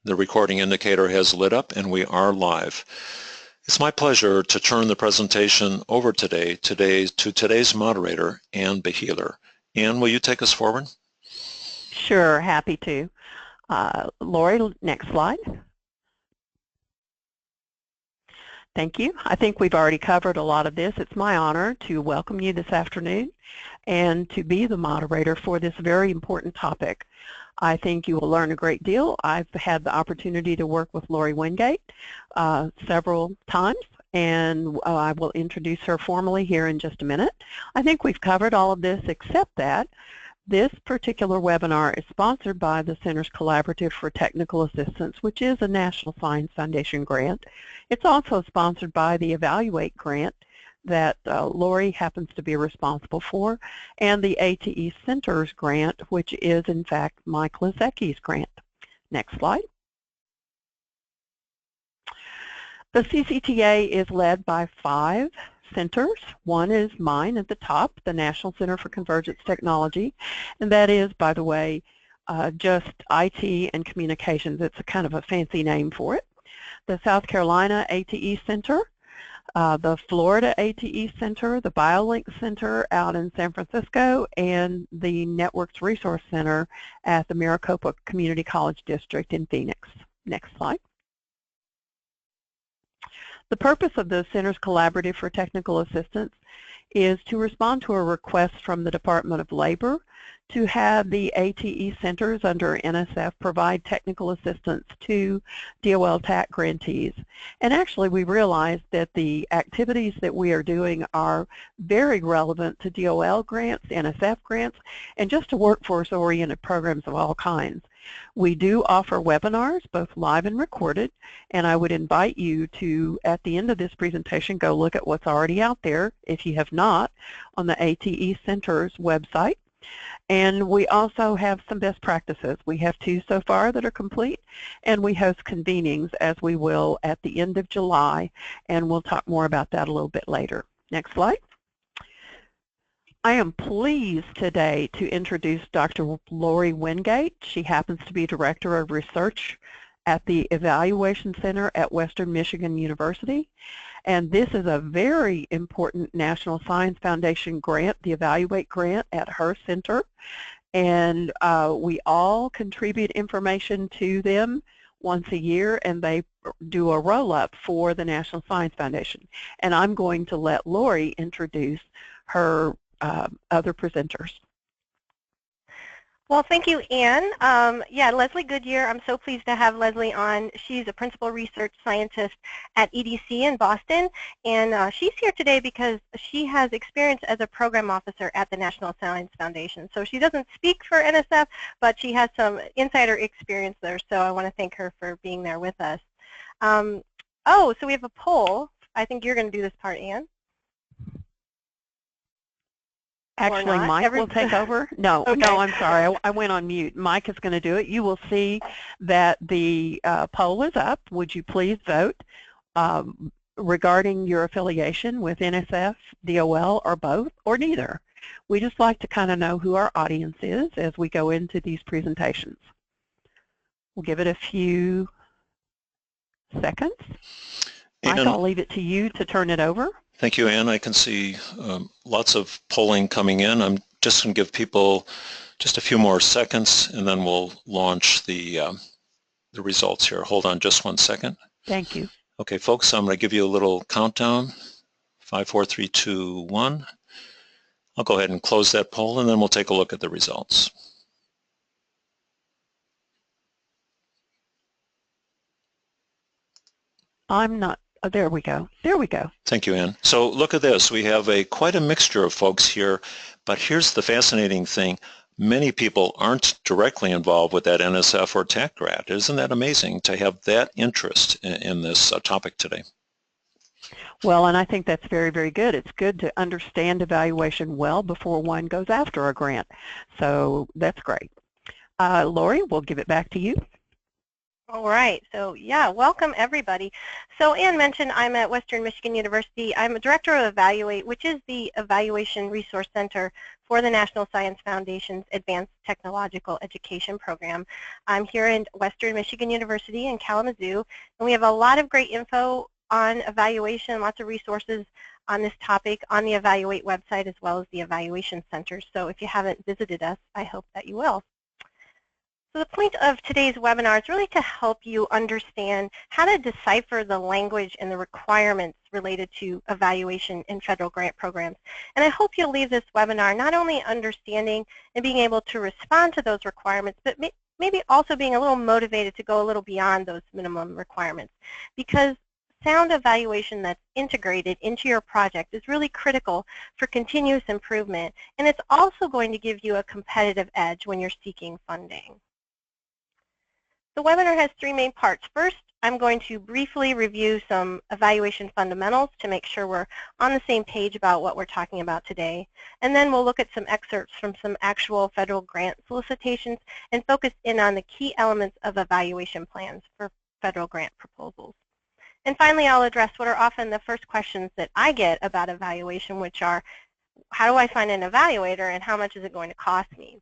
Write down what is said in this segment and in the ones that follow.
The recording indicator has lit up and we are live. It's my pleasure to turn the presentation over today to today's moderator, Ann Beheeler. Ann, will you take us forward? Sure, happy to. Lori, next slide. Thank you. I think we've already covered a lot of this. It's my honor to welcome you this afternoon and to be the moderator for this very important topic. I think you will learn a great deal. I've had the opportunity to work with Lori Wingate several times, and I will introduce her formally here in just a minute. I think we've covered all of this except that this particular webinar is sponsored by the Centers Collaborative for Technical Assistance, which is a National Science Foundation grant. It's also sponsored by the Evaluate grant that Lori happens to be responsible for, and the ATE Centers grant, which is in fact Mike Lizecki's grant. Next slide. The CCTA is led by 5 centers. One is mine at the top, the National Center for Convergence Technology, and that is, by the way, just IT and communications. It's a kind of a fancy name for it. The South Carolina ATE Center, the Florida ATE Center, the BioLink Center out in San Francisco, and the Networks Resource Center at the Maricopa Community College District in Phoenix. Next slide. The purpose of the Centers Collaborative for Technical Assistance is to respond to a request from the Department of Labor to have the ATE centers under NSF provide technical assistance to DOL TAC grantees. And actually we realized that the activities that we are doing are very relevant to DOL grants, NSF grants, and just to workforce-oriented programs of all kinds. We do offer webinars, both live and recorded, and I would invite you to, at the end of this presentation, go look at what's already out there, if you have not, on the ATE Centers website. And we also have some best practices. We have 2 so far that are complete, and we host convenings, as we will at the end of July, and we'll talk more about that a little bit later. Next slide. I am pleased today to introduce Dr. Lori Wingate. She happens to be Director of Research at the Evaluation Center at Western Michigan University. And this is a very important National Science Foundation grant, the Evaluate grant at her center. And we all contribute information to them once a year, and they do a roll-up for the National Science Foundation. And I'm going to let Lori introduce her other presenters. Well, thank you, Ann. Yeah, Leslie Goodyear, I'm so pleased to have Leslie on. She's a principal research scientist at EDC in Boston, and she's here today because she has experience as a program officer at the National Science Foundation. So she doesn't speak for NSF, but she has some insider experience there, so I want to thank her for being there with us. Oh, so we have a poll. I think you're going to do this part, Ann. Actually, Mike will take over. No, okay. No, I'm sorry. I went on mute. Mike is going to do it. You will see that the poll is up. Would you please vote regarding your affiliation with NSF, DOL, or both, or neither? We just like to kind of know who our audience is as we go into these presentations. We'll give it a few seconds. Mike, I'll leave it to you to turn it over. Thank you, Ann. I can see lots of polling coming in. I'm just going to give people just a few more seconds, and then we'll launch the results here. Hold on just 1 second. Thank you. Okay, folks, I'm going to give you a little countdown. 5, 4, 3, 2, 1. I'll go ahead and close that poll, and then we'll take a look at the results. I'm not. Oh, there we go. There we go. Thank you, Ann. So look at this. We have quite a mixture of folks here, but here's the fascinating thing. Many people aren't directly involved with that NSF or TAC grant. Isn't that amazing to have that interest in this topic today? Well, and I think that's very, very good. It's good to understand evaluation well before one goes after a grant. So that's great. Lori, we'll give it back to you. All right, so yeah, welcome everybody. So Ann mentioned I'm at Western Michigan University. I'm a director of Evaluate, which is the evaluation resource center for the National Science Foundation's Advanced Technological Education Program. I'm here in Western Michigan University in Kalamazoo, and we have a lot of great info on evaluation, lots of resources on this topic on the Evaluate website as well as the evaluation center. So if you haven't visited us, I hope that you will. So the point of today's webinar is really to help you understand how to decipher the language and the requirements related to evaluation in federal grant programs. And I hope you'll leave this webinar not only understanding and being able to respond to those requirements, but maybe also being a little motivated to go a little beyond those minimum requirements. Because sound evaluation that's integrated into your project is really critical for continuous improvement, and it's also going to give you a competitive edge when you're seeking funding. The webinar has three main parts. First, I'm going to briefly review some evaluation fundamentals to make sure we're on the same page about what we're talking about today. And then we'll look at some excerpts from some actual federal grant solicitations and focus in on the key elements of evaluation plans for federal grant proposals. And finally, I'll address what are often the first questions that I get about evaluation, which are, how do I find an evaluator and how much is it going to cost me?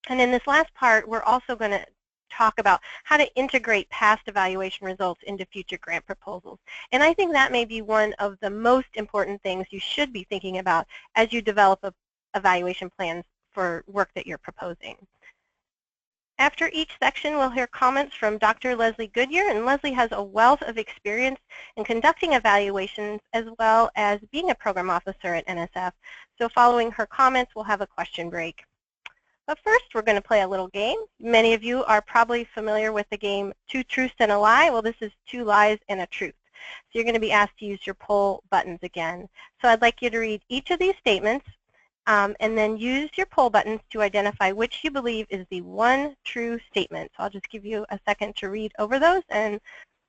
And in this last part, we're also going to talk about how to integrate past evaluation results into future grant proposals. And I think that may be one of the most important things you should be thinking about as you develop evaluation plans for work that you're proposing. After each section, we'll hear comments from Dr. Leslie Goodyear, and Leslie has a wealth of experience in conducting evaluations as well as being a program officer at NSF. So following her comments, we'll have a question break. But first, we're going to play a little game. Many of you are probably familiar with the game Two Truths and a Lie. Well, this is two lies and a truth. So you're going to be asked to use your poll buttons again. So I'd like you to read each of these statements and then use your poll buttons to identify which you believe is the one true statement. So I'll just give you a second to read over those and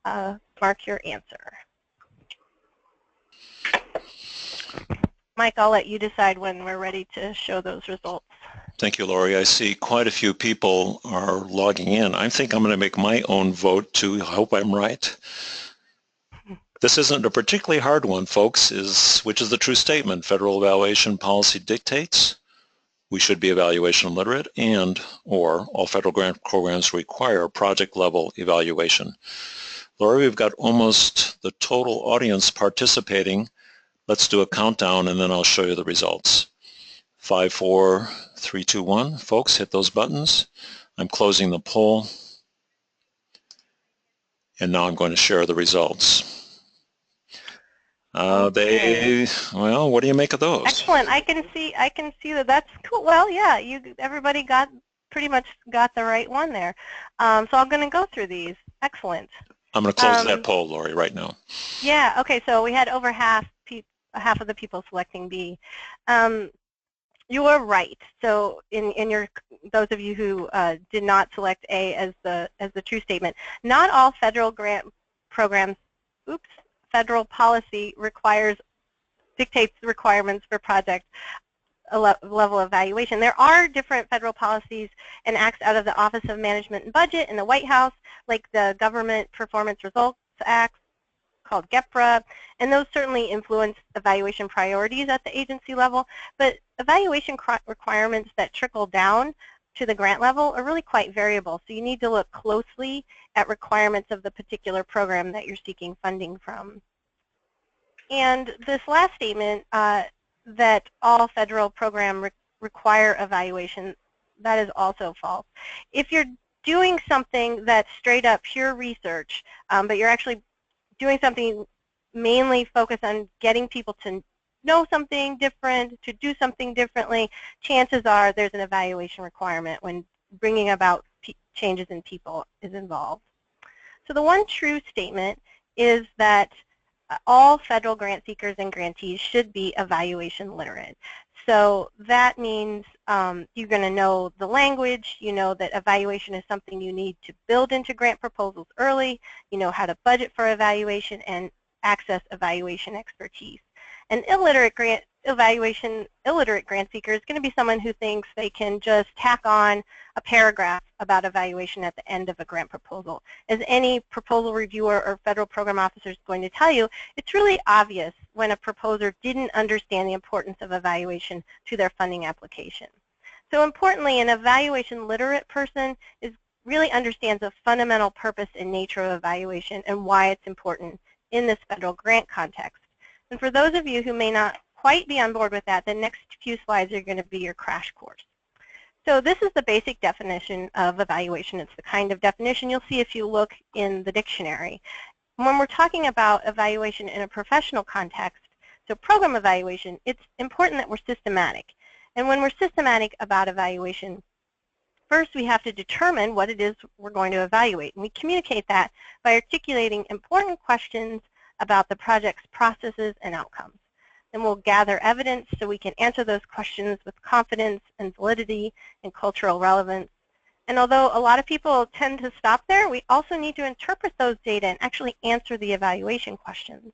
mark your answer. Mike, I'll let you decide when we're ready to show those results. Thank you, Lori. I see quite a few people are logging in. I think I'm going to make my own vote too. I hope I'm right. This isn't a particularly hard one, folks, which is the true statement. Federal evaluation policy dictates we should be evaluation literate, and or all federal grant programs require project-level evaluation. Lori, we've got almost the total audience participating. Let's do a countdown, and then I'll show you the results. 5, 4, 3, 2, 1. Folks, hit those buttons. I'm closing the poll. And now I'm going to share the results. Okay. Well, what do you make of those? Excellent. I can see that that's cool. Well, yeah, everybody pretty much got the right one there. So I'm going to go through these. Excellent. I'm going to close that poll, Lori, right now. Yeah. Okay. So we had over half of the people selecting B. You are right. So in those of you who did not select A as the true statement, not all federal grant programs, federal policy dictates the requirements for project level evaluation. There are different federal policies and acts out of the Office of Management and Budget in the White House, like the Government Performance Results Act, called GEPRA, and those certainly influence evaluation priorities at the agency level, but evaluation requirements that trickle down to the grant level are really quite variable, so you need to look closely at requirements of the particular program that you're seeking funding from. And this last statement, that all federal programs require evaluation, that is also false. If you're doing something that's straight up pure research, but you're actually doing something mainly focused on getting people to know something different, to do something differently, chances are there's an evaluation requirement when bringing about changes in people is involved. So the one true statement is that all federal grant seekers and grantees should be evaluation literate. So that means you're going to know the language, you know that evaluation is something you need to build into grant proposals early, you know how to budget for evaluation and access evaluation expertise. An illiterate grant evaluation illiterate grant seeker is going to be someone who thinks they can just tack on a paragraph about evaluation at the end of a grant proposal. As any proposal reviewer or federal program officer is going to tell you, it's really obvious when a proposer didn't understand the importance of evaluation to their funding application. So importantly, an evaluation literate person really understands the fundamental purpose and nature of evaluation and why it's important in this federal grant context. And for those of you who may not quite be on board with that, the next few slides are going to be your crash course. So this is the basic definition of evaluation. It's the kind of definition you'll see if you look in the dictionary. When we're talking about evaluation in a professional context, so program evaluation, it's important that we're systematic. And when we're systematic about evaluation, first we have to determine what it is we're going to evaluate. And we communicate that by articulating important questions about the project's processes and outcomes. Then we'll gather evidence so we can answer those questions with confidence and validity and cultural relevance. And although a lot of people tend to stop there, we also need to interpret those data and actually answer the evaluation questions.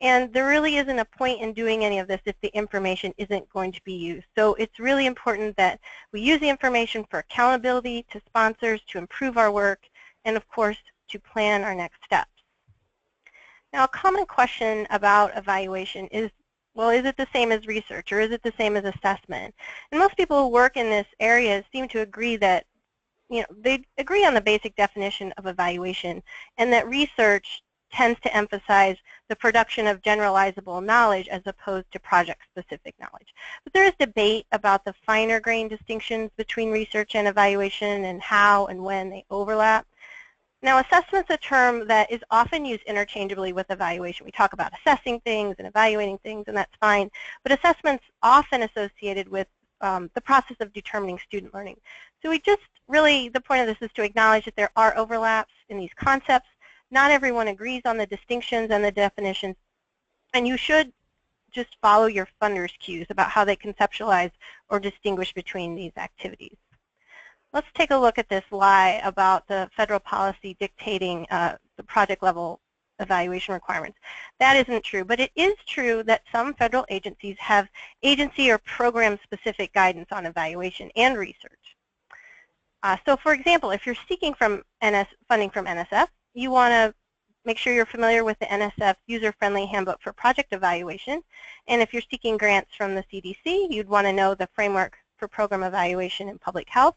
And there really isn't a point in doing any of this if the information isn't going to be used. So it's really important that we use the information for accountability, to sponsors, to improve our work, and of course, to plan our next steps. Now, a common question about evaluation is, well, is it the same as research, or is it the same as assessment? And most people who work in this area seem to agree that, they agree on the basic definition of evaluation, and that research tends to emphasize the production of generalizable knowledge as opposed to project-specific knowledge. But there is debate about the finer grain distinctions between research and evaluation and how and when they overlap. Now, assessment's a term that is often used interchangeably with evaluation. We talk about assessing things and evaluating things, and that's fine. But assessment's often associated with the process of determining student learning. So the point of this is to acknowledge that there are overlaps in these concepts. Not everyone agrees on the distinctions and the definitions, and you should just follow your funders' cues about how they conceptualize or distinguish between these activities. Let's take a look at this lie about the federal policy dictating the project level evaluation requirements. That isn't true, but it is true that some federal agencies have agency or program specific guidance on evaluation and research. So for example, if you're seeking funding from NSF, you want to make sure you're familiar with the NSF User-Friendly Handbook for Project Evaluation. And if you're seeking grants from the CDC, you'd want to know the Framework for Program Evaluation in Public Health.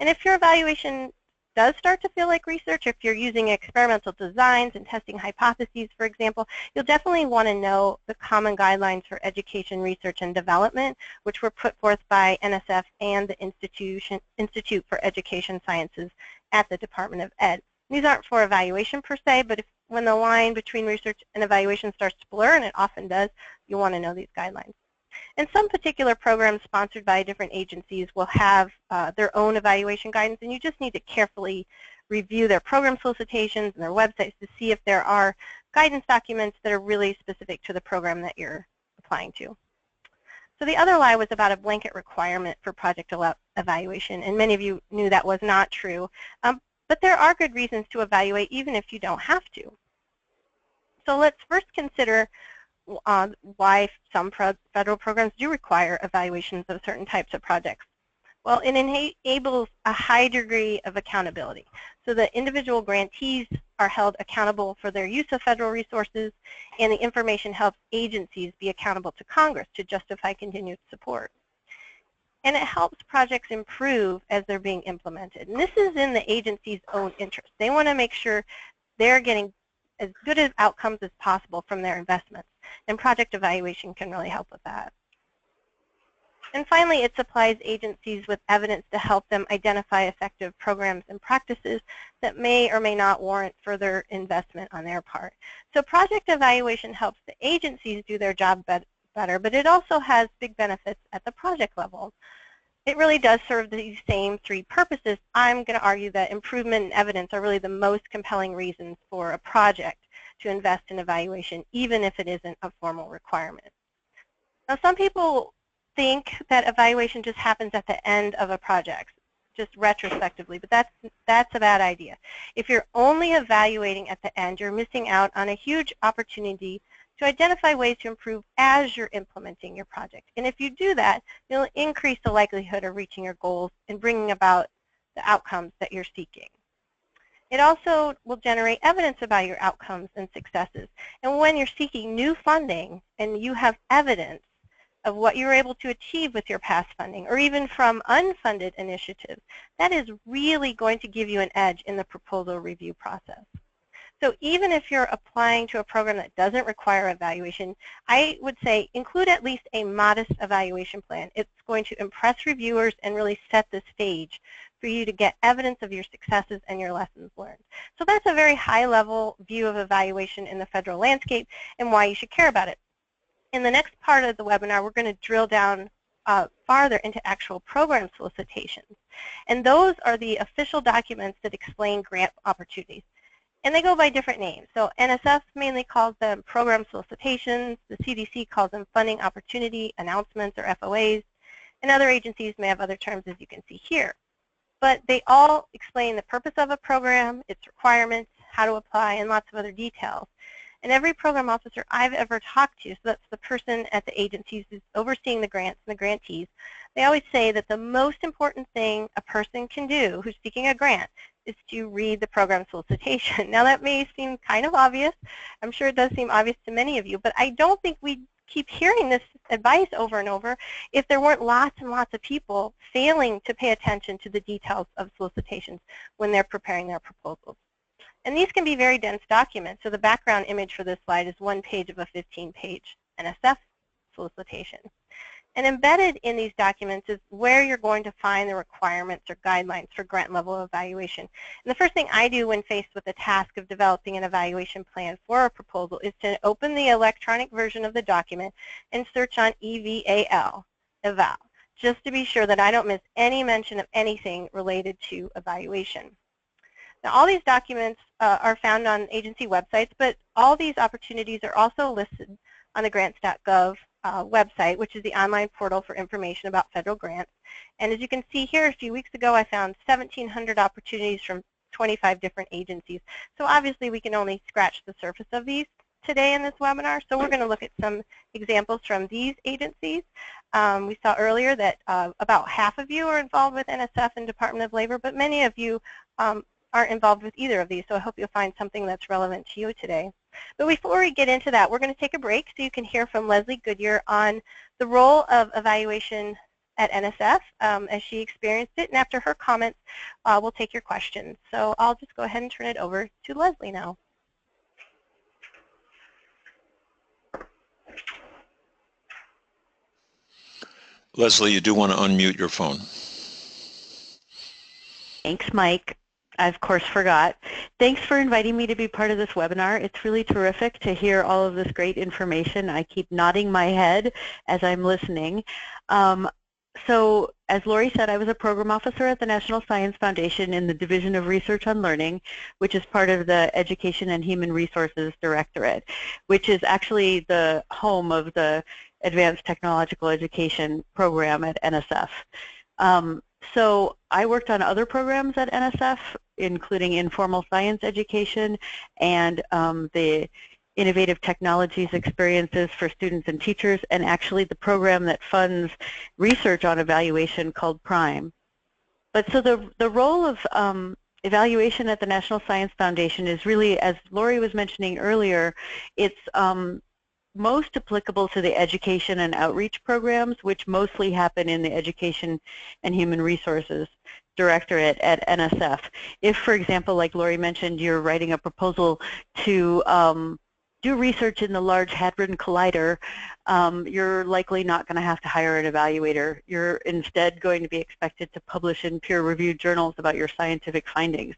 And if your evaluation does start to feel like research, if you're using experimental designs and testing hypotheses, for example, you'll definitely want to know the common guidelines for education, research, and development, which were put forth by NSF and the Institute for Education Sciences at the Department of Ed. These aren't for evaluation per se, but when the line between research and evaluation starts to blur, and it often does, you'll want to know these guidelines. And some particular programs sponsored by different agencies will have their own evaluation guidance, and you just need to carefully review their program solicitations and their websites to see if there are guidance documents that are really specific to the program that you're applying to. So the other lie was about a blanket requirement for project evaluation, and many of you knew that was not true. But there are good reasons to evaluate even if you don't have to. So let's first consider why some federal programs do require evaluations of certain types of projects. Well, it enables a high degree of accountability. So the individual grantees are held accountable for their use of federal resources, and the information helps agencies be accountable to Congress to justify continued support. And it helps projects improve as they're being implemented. And this is in the agency's own interest. They want to make sure they're getting as good as outcomes as possible from their investments. And project evaluation can really help with that. And finally, it supplies agencies with evidence to help them identify effective programs and practices that may or may not warrant further investment on their part. So project evaluation helps the agencies do their job better, but it also has big benefits at the project level. It really does serve these same three purposes. I'm going to argue that improvement and evidence are really the most compelling reasons for a project to invest in evaluation, even if it isn't a formal requirement. Now, some people think that evaluation just happens at the end of a project, just retrospectively, but that's a bad idea. If you're only evaluating at the end, you're missing out on a huge opportunity to identify ways to improve as you're implementing your project. And if you do that, you'll increase the likelihood of reaching your goals and bringing about the outcomes that you're seeking. It also will generate evidence about your outcomes and successes. And when you're seeking new funding and you have evidence of what you were able to achieve with your past funding, or even from unfunded initiatives, that is really going to give you an edge in the proposal review process. So even if you're applying to a program that doesn't require evaluation, I would say include at least a modest evaluation plan. It's going to impress reviewers and really set the stage for you to get evidence of your successes and your lessons learned. So that's a very high-level view of evaluation in the federal landscape and why you should care about it. In the next part of the webinar, we're going to drill down farther into actual program solicitations. And those are the official documents that explain grant opportunities. And they go by different names. So NSF mainly calls them program solicitations. The CDC calls them funding opportunity announcements, or FOAs. And other agencies may have other terms, as you can see here. But they all explain the purpose of a program, its requirements, how to apply, and lots of other details. And every program officer I've ever talked to, so that's the person at the agencies who's overseeing the grants and the grantees, they always say that the most important thing a person can do who's seeking a grant is to read the program solicitation. Now that may seem kind of obvious. I'm sure it does seem obvious to many of you, but I don't think we keep hearing this advice over and over if there weren't lots and lots of people failing to pay attention to the details of solicitations when they're preparing their proposals. And these can be very dense documents. So the background image for this slide is one page of a 15-page NSF solicitation. And embedded in these documents is where you're going to find the requirements or guidelines for grant level evaluation. And the first thing I do when faced with the task of developing an evaluation plan for a proposal is to open the electronic version of the document and search on EVAL, eval, just to be sure that I don't miss any mention of anything related to evaluation. Now, all these documents are found on agency websites, but all these opportunities are also listed on the grants.gov website, which is the online portal for information about federal grants. And as you can see here, a few weeks ago, I found 1,700 opportunities from 25 different agencies. So obviously, we can only scratch the surface of these today in this webinar. So we're going to look at some examples from these agencies. We saw earlier that about half of you are involved with NSF and Department of Labor, but many of you aren't involved with either of these, so I hope you'll find something that's relevant to you today. But before we get into that, we're going to take a break so you can hear from Leslie Goodyear on the role of evaluation at NSF as she experienced it, and after her comments, we'll take your questions. So I'll just go ahead and turn it over to Leslie now. Leslie, you do want to unmute your phone. Thanks, Mike. I, of course, forgot. Thanks for inviting me to be part of this webinar. It's really terrific to hear all of this great information. I keep nodding my head as I'm listening. So, as Lori said, I was a program officer at the National Science Foundation in the Division of Research on Learning, which is part of the Education and Human Resources Directorate, which is actually the home of the Advanced Technological Education program at NSF. So I worked on other programs at NSF, including informal science education and the innovative technologies experiences for students and teachers, and actually the program that funds research on evaluation called PRIME. But so the role of evaluation at the National Science Foundation is really, as Lori was mentioning earlier, it's most applicable to the education and outreach programs, which mostly happen in the Education and Human Resources Directorate at NSF. If, for example, like Lori mentioned, you're writing a proposal to do research in the Large Hadron Collider, you're likely not going to have to hire an evaluator. You're instead going to be expected to publish in peer-reviewed journals about your scientific findings.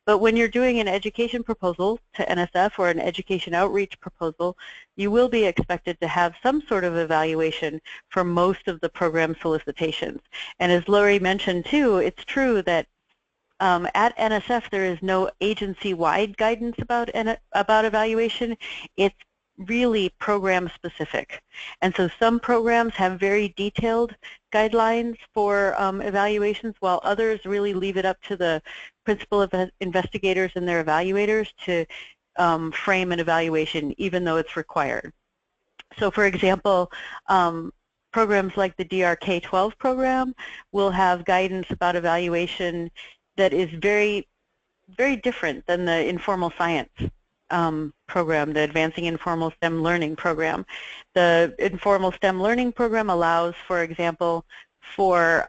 But when you're doing an education proposal to NSF or an education outreach proposal, you will be expected to have some sort of evaluation for most of the program solicitations. And as Lori mentioned too, it's true that at NSF, there is no agency-wide guidance about evaluation. It's really program-specific. And so some programs have very detailed guidelines for evaluations, while others really leave it up to the principal investigators and their evaluators to frame an evaluation, even though it's required. So for example, programs like the DR-K-12 program will have guidance about evaluation that is very, very different than the informal science program, the Advancing Informal STEM Learning program. The Informal STEM Learning program allows, for example, for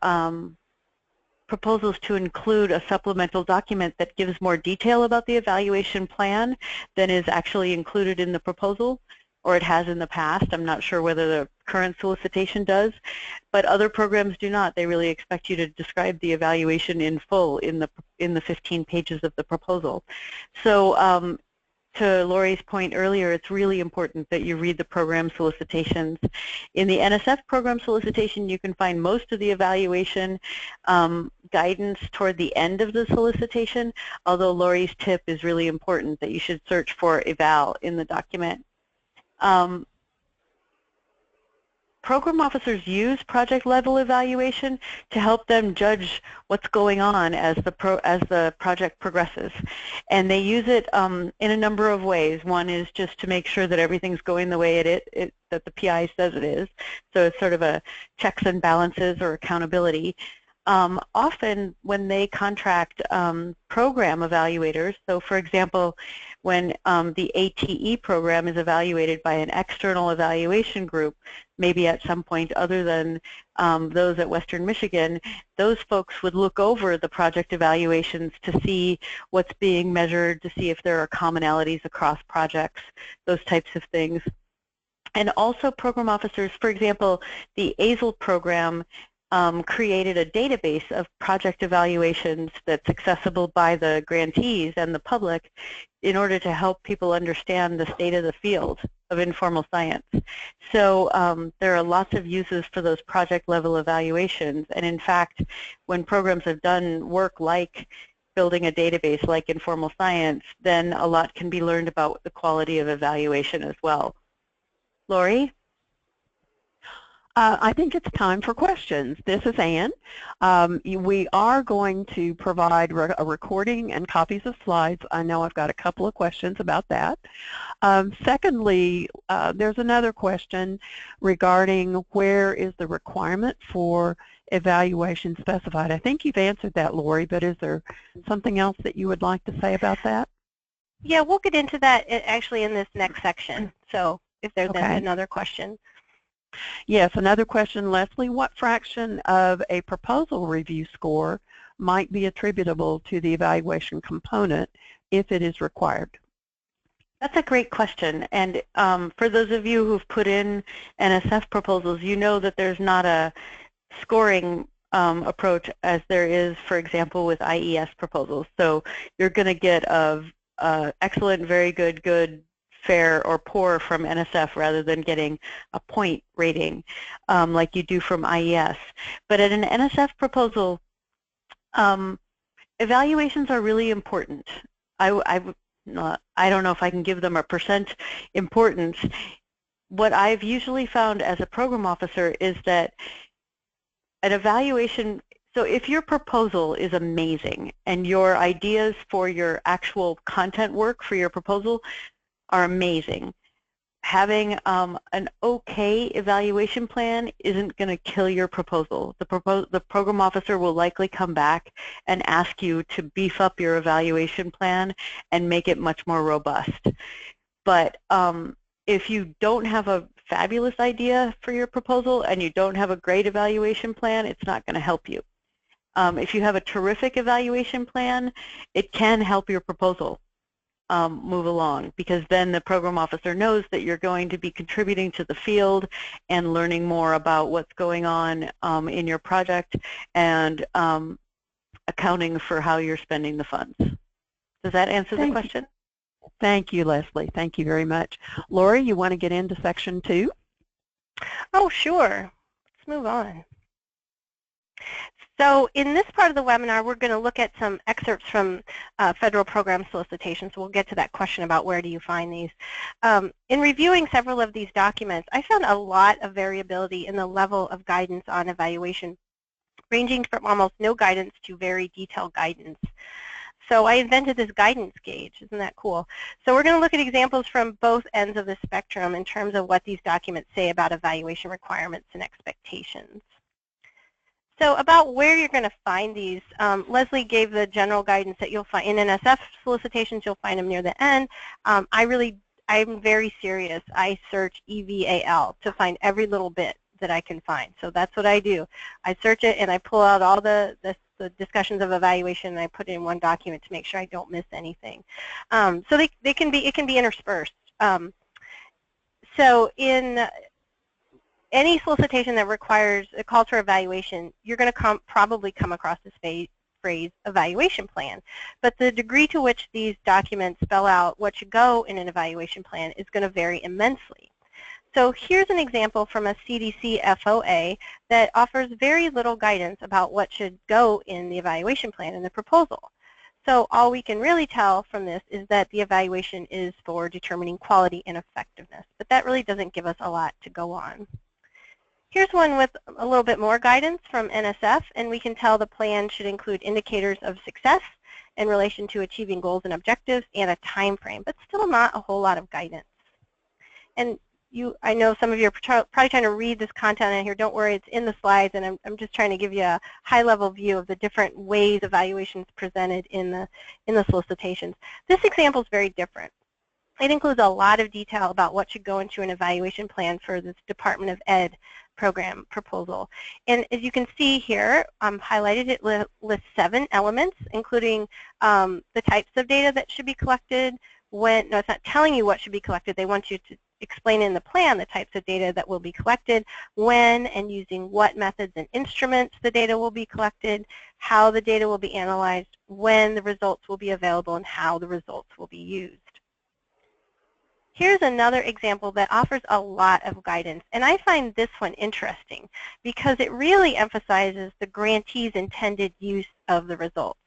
proposals to include a supplemental document that gives more detail about the evaluation plan than is actually included in the proposal, or it has in the past. I'm not sure whether the current solicitation does, but other programs do not. They really expect you to describe the evaluation in full in the 15 pages of the proposal. So to Lori's point earlier, it's really important that you read the program solicitations. In the NSF program solicitation, you can find most of the evaluation guidance toward the end of the solicitation, although Lori's tip is really important that you should search for eval in the document. Program officers use project level evaluation to help them judge what's going on as the project progresses. And they use it in a number of ways. One is just to make sure that everything's going the way that the PI says it is. So it's sort of a checks and balances or accountability. Often when they contract program evaluators, so for example, when the ATE program is evaluated by an external evaluation group, maybe at some point other than those at Western Michigan, those folks would look over the project evaluations to see what's being measured, to see if there are commonalities across projects, those types of things. And also program officers, for example, the AZLE program created a database of project evaluations that's accessible by the grantees and the public in order to help people understand the state of the field of informal science. So there are lots of uses for those project level evaluations, and in fact, when programs have done work like building a database like informal science, then a lot can be learned about the quality of evaluation as well. Lori? I think it's time for questions. This is Ann. We are going to provide a recording and copies of slides. I know I've got a couple of questions about that. Secondly, there's another question regarding where is the requirement for evaluation specified. I think you've answered that, Lori, but is there something else that you would like to say about that? Yeah, we'll get into that actually in this next section. So if there's another question. Yes, another question, Leslie. What fraction of a proposal review score might be attributable to the evaluation component if it is required? That's a great question. And for those of you who've put in NSF proposals, you know that there's not a scoring approach as there is, for example, with IES proposals. So you're going to get excellent, very good, good, fair, or poor from NSF rather than getting a point rating like you do from IES. But at an NSF proposal, evaluations are really important. I don't know if I can give them a % importance. What I've usually found as a program officer is that an evaluation, so if your proposal is amazing and your ideas for your actual content work for your proposal are amazing, having an okay evaluation plan isn't going to kill your proposal. The program officer will likely come back and ask you to beef up your evaluation plan and make it much more robust. But if you don't have a fabulous idea for your proposal and you don't have a great evaluation plan, it's not going to help you. If you have a terrific evaluation plan, it can help your proposal move along, because then the program officer knows that you're going to be contributing to the field and learning more about what's going on in your project and accounting for how you're spending the funds. Does that answer the question? Thank you, Leslie. Thank you very much. Lori, you want to get into section 2? Oh, sure. Let's move on. So in this part of the webinar, we're going to look at some excerpts from federal program solicitations. We'll get to that question about where do you find these. In reviewing several of these documents, I found a lot of variability in the level of guidance on evaluation, ranging from almost no guidance to very detailed guidance. So I invented this guidance gauge. Isn't that cool? So we're going to look at examples from both ends of the spectrum in terms of what these documents say about evaluation requirements and expectations. So about where you're going to find these, Leslie gave the general guidance that you'll find in NSF solicitations. You'll find them near the end. I'm very serious. I search EVAL to find every little bit that I can find. So that's what I do. I search it and I pull out all the discussions of evaluation and I put it in one document to make sure I don't miss anything. So it can be interspersed. So in any solicitation that requires a call to evaluation, you're going to probably come across this phrase evaluation plan. But the degree to which these documents spell out what should go in an evaluation plan is going to vary immensely. So here's an example from a CDC FOA that offers very little guidance about what should go in the evaluation plan in the proposal. So all we can really tell from this is that the evaluation is for determining quality and effectiveness, but that really doesn't give us a lot to go on. Here's one with a little bit more guidance from NSF, and we can tell the plan should include indicators of success in relation to achieving goals and objectives and a time frame, but still not a whole lot of guidance. And I know some of you are probably trying to read this content in here. Don't worry, it's in the slides, and I'm just trying to give you a high-level view of the different ways evaluation is presented in the solicitations. This example is very different. It includes a lot of detail about what should go into an evaluation plan for this Department of Ed program proposal. And as you can see here, highlighted, it lists 7 elements, including the types of data that should be collected. No, it's not telling you what should be collected. They want you to explain in the plan the types of data that will be collected, when and using what methods and instruments the data will be collected, how the data will be analyzed, when the results will be available, and how the results will be used. Here's another example that offers a lot of guidance, and I find this one interesting because it really emphasizes the grantee's intended use of the results.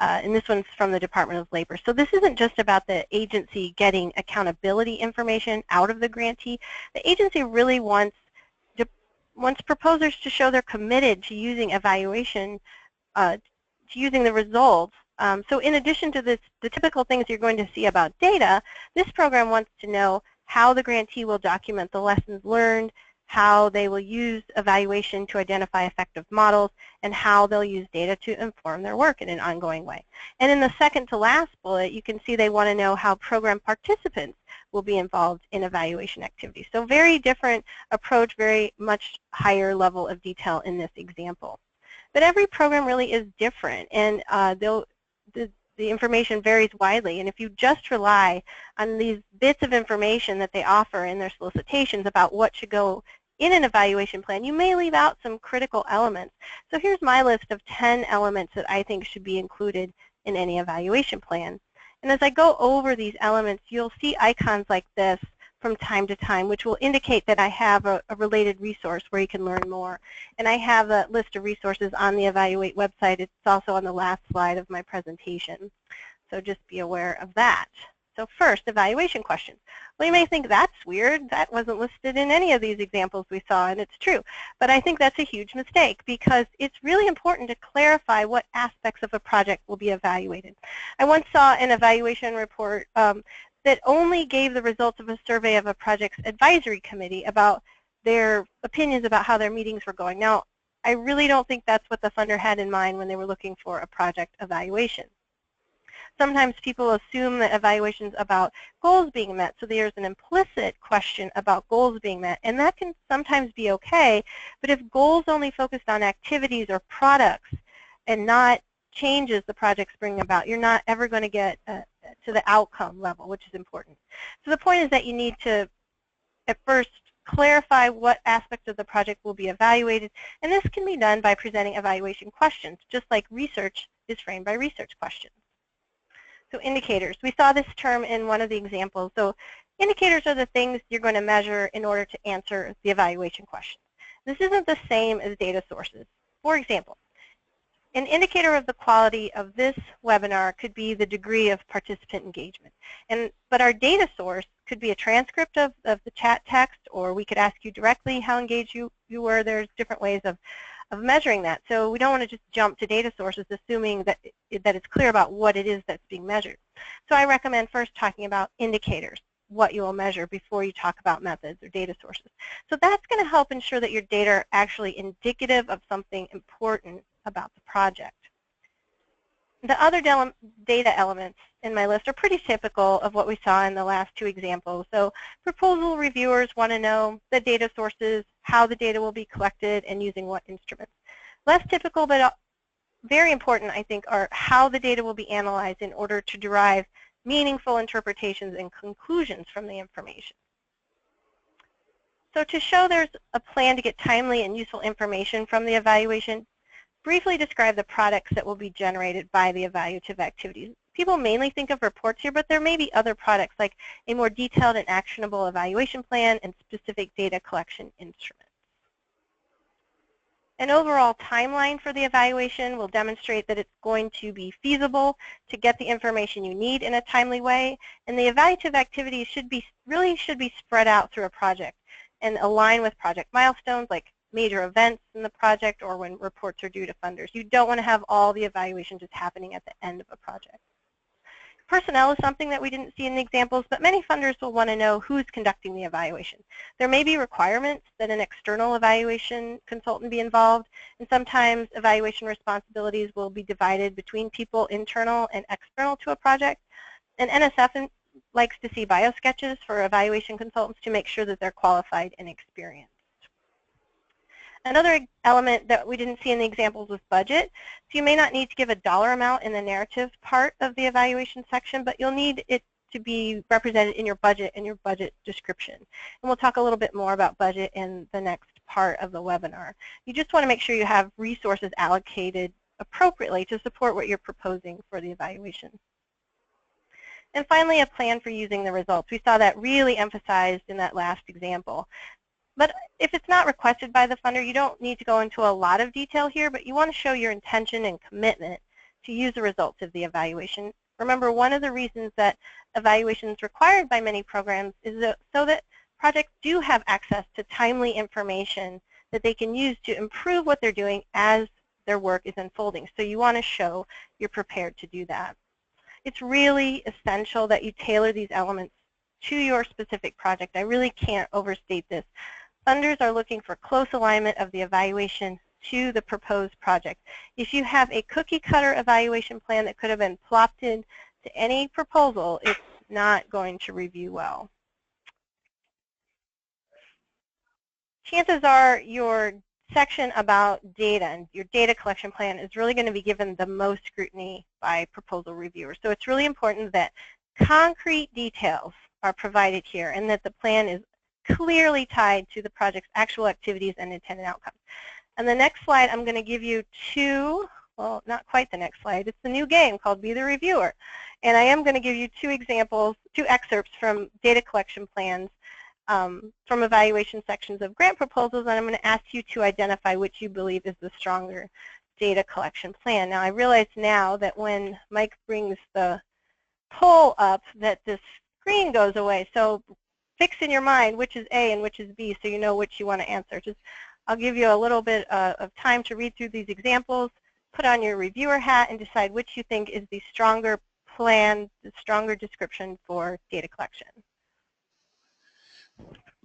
And this one's from the Department of Labor. So this isn't just about the agency getting accountability information out of the grantee. The agency really wants proposers to show they're committed to using evaluation, to using the results. So in addition to the typical things you're going to see about data, this program wants to know how the grantee will document the lessons learned, how they will use evaluation to identify effective models, and how they'll use data to inform their work in an ongoing way. And in the second to last bullet, you can see they want to know how program participants will be involved in evaluation activities. So very different approach, very much higher level of detail in this example. But every program really is different, and the information varies widely, and if you just rely on these bits of information that they offer in their solicitations about what should go in an evaluation plan, you may leave out some critical elements. So here's my list of 10 elements that I think should be included in any evaluation plan. And as I go over these elements, you'll see icons like this from time to time, which will indicate that I have a related resource where you can learn more. And I have a list of resources on the Evaluate website. It's also on the last slide of my presentation. So just be aware of that. So first, evaluation questions. Well, you may think that's weird. That wasn't listed in any of these examples we saw, and it's true. But I think that's a huge mistake because it's really important to clarify what aspects of a project will be evaluated. I once saw an evaluation report that only gave the results of a survey of a project's advisory committee about their opinions about how their meetings were going. Now, I really don't think that's what the funder had in mind when they were looking for a project evaluation. Sometimes people assume that evaluations about goals being met, so there's an implicit question about goals being met, and that can sometimes be okay, but if goals only focused on activities or products and not changes the projects bring about, you're not ever going to get to the outcome level, which is important. So the point is that you need to, at first, clarify what aspects of the project will be evaluated, and this can be done by presenting evaluation questions, just like research is framed by research questions. So indicators. We saw this term in one of the examples. So indicators are the things you're going to measure in order to answer the evaluation question. This isn't the same as data sources. For example, an indicator of the quality of this webinar could be the degree of participant engagement. But our data source could be a transcript of the chat text, or we could ask you directly how engaged you were. There's different ways of of measuring that. So we don't want to just jump to data sources assuming that it's clear about what it is that's being measured. So I recommend first talking about indicators, what you will measure, before you talk about methods or data sources. So that's going to help ensure that your data are actually indicative of something important about the project. The other data elements in my list are pretty typical of what we saw in the last two examples. So proposal reviewers want to know the data sources, how the data will be collected, and using what instruments. Less typical, but very important, I think, are how the data will be analyzed in order to derive meaningful interpretations and conclusions from the information. So to show there's a plan to get timely and useful information from the evaluation, briefly describe the products that will be generated by the evaluative activities. People mainly think of reports here, but there may be other products like a more detailed and actionable evaluation plan and specific data collection instruments. An overall timeline for the evaluation will demonstrate that it's going to be feasible to get the information you need in a timely way, and the evaluative activities really should be spread out through a project and align with project milestones like major events in the project or when reports are due to funders. You don't want to have all the evaluation just happening at the end of a project. Personnel is something that we didn't see in the examples, but many funders will want to know who's conducting the evaluation. There may be requirements that an external evaluation consultant be involved, and sometimes evaluation responsibilities will be divided between people internal and external to a project. And NSF likes to see bio sketches for evaluation consultants to make sure that they're qualified and experienced. Another element that we didn't see in the examples was budget. So you may not need to give a dollar amount in the narrative part of the evaluation section, but you'll need it to be represented in your budget and your budget description. And we'll talk a little bit more about budget in the next part of the webinar. You just want to make sure you have resources allocated appropriately to support what you're proposing for the evaluation. And finally, a plan for using the results. We saw that really emphasized in that last example. But if it's not requested by the funder, you don't need to go into a lot of detail here, but you want to show your intention and commitment to use the results of the evaluation. Remember, one of the reasons that evaluation is required by many programs is so that projects do have access to timely information that they can use to improve what they're doing as their work is unfolding. So you want to show you're prepared to do that. It's really essential that you tailor these elements to your specific project. I really can't overstate this. Funders are looking for close alignment of the evaluation to the proposed project. If you have a cookie-cutter evaluation plan that could have been plopped into any proposal, it's not going to review well. Chances are your section about data and your data collection plan is really going to be given the most scrutiny by proposal reviewers. So it's really important that concrete details are provided here and that the plan is clearly tied to the project's actual activities and intended outcomes. And the next slide, I'm going to give you two, well, not quite the next slide. It's the new game called Be the Reviewer. And I am going to give you two examples, two excerpts from data collection plans from evaluation sections of grant proposals, and I'm going to ask you to identify which you believe is the stronger data collection plan. Now, I realize now that when Mike brings the poll up that this screen goes away. So fix in your mind which is A and which is B so you know which you want to answer. Just, I'll give you a little bit of time to read through these examples, put on your reviewer hat, and decide which you think is the stronger plan, the stronger description for data collection.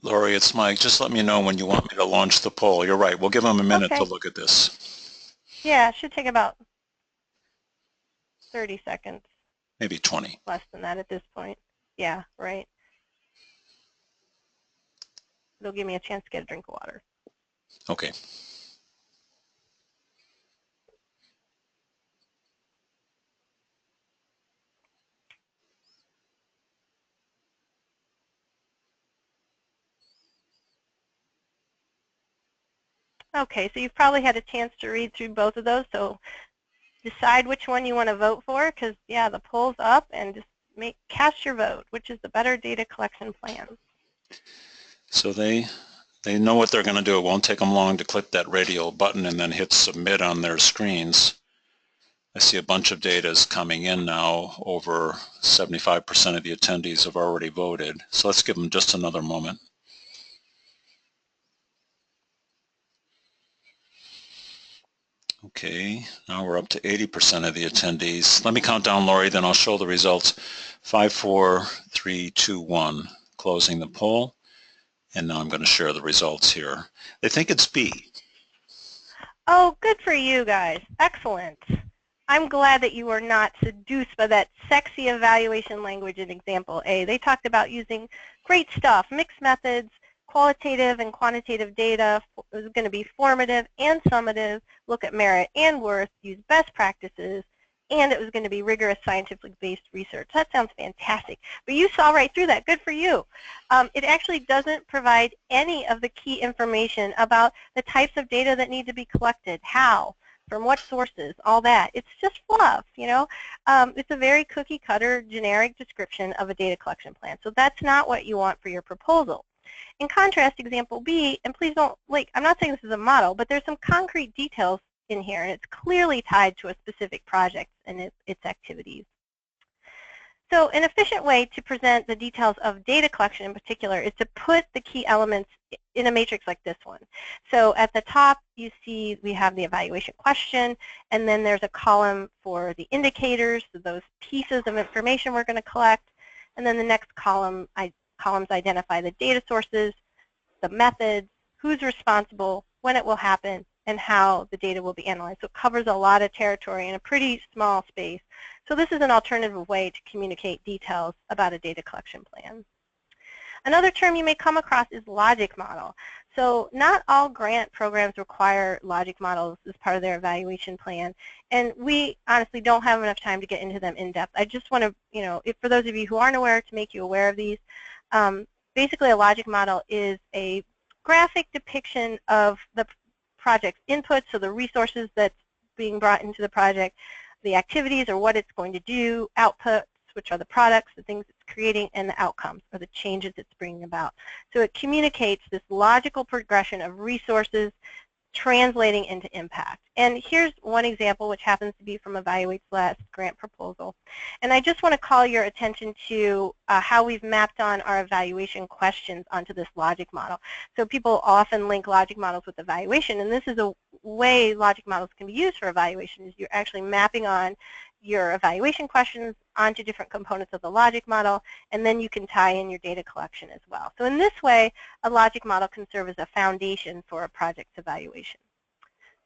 Lori, it's Mike. Just let me know when you want me to launch the poll. You're right. We'll give them a minute to look at this. Yeah, it should take about 30 seconds. Maybe 20. Less than that at this point. Yeah, right. It'll give me a chance to get a drink of water. Okay. Okay, so you've probably had a chance to read through both of those, so decide which one you want to vote for, because, yeah, the poll's up, and just cast your vote, which is the better data collection plan. So they know what they're going to do. It won't take them long to click that radio button and then hit submit on their screens. I see a bunch of data is coming in now. Over 75% of the attendees have already voted. So let's give them just another moment. Okay, now we're up to 80% of the attendees. Let me count down, Lori, then I'll show the results. 5, 4, 3, 2, 1. Closing the poll. And now I'm going to share the results here. They think it's B. Oh, good for you guys. Excellent. I'm glad that you were not seduced by that sexy evaluation language in example A. They talked about using great stuff, mixed methods, qualitative and quantitative data. It was going to be formative and summative, look at merit and worth, use best practices, and it was going to be rigorous scientific-based research. That sounds fantastic. But you saw right through that. Good for you. It actually doesn't provide any of the key information about the types of data that need to be collected, how, from what sources, all that. It's just fluff, you know. It's a very cookie-cutter, generic description of a data collection plan. So that's not what you want for your proposal. In contrast, example B, and please don't, like, I'm not saying this is a model, but there's some concrete details in here, and it's clearly tied to a specific project and its activities. So an efficient way to present the details of data collection in particular is to put the key elements in a matrix like this one. So at the top, you see we have the evaluation question, and then there's a column for the indicators, so those pieces of information we're going to collect, and then the next columns identify the data sources, the methods, who's responsible, when it will happen, and how the data will be analyzed. So it covers a lot of territory in a pretty small space. So this is an alternative way to communicate details about a data collection plan. Another term you may come across is logic model. So not all grant programs require logic models as part of their evaluation plan, and we honestly don't have enough time to get into them in depth. I just want to, you know, for those of you who aren't aware, to make you aware of these. Basically, a logic model is a graphic depiction of the project's inputs, so the resources that's being brought into the project, the activities or what it's going to do, outputs, which are the products, the things it's creating, and the outcomes, or the changes it's bringing about. So it communicates this logical progression of resources translating into impact. And here's one example, which happens to be from Evaluate's last grant proposal. And I just want to call your attention to how we've mapped on our evaluation questions onto this logic model. So people often link logic models with evaluation, and this is a way logic models can be used for evaluation, is you're actually mapping on your evaluation questions onto different components of the logic model, and then you can tie in your data collection as well. So in this way, a logic model can serve as a foundation for a project's evaluation.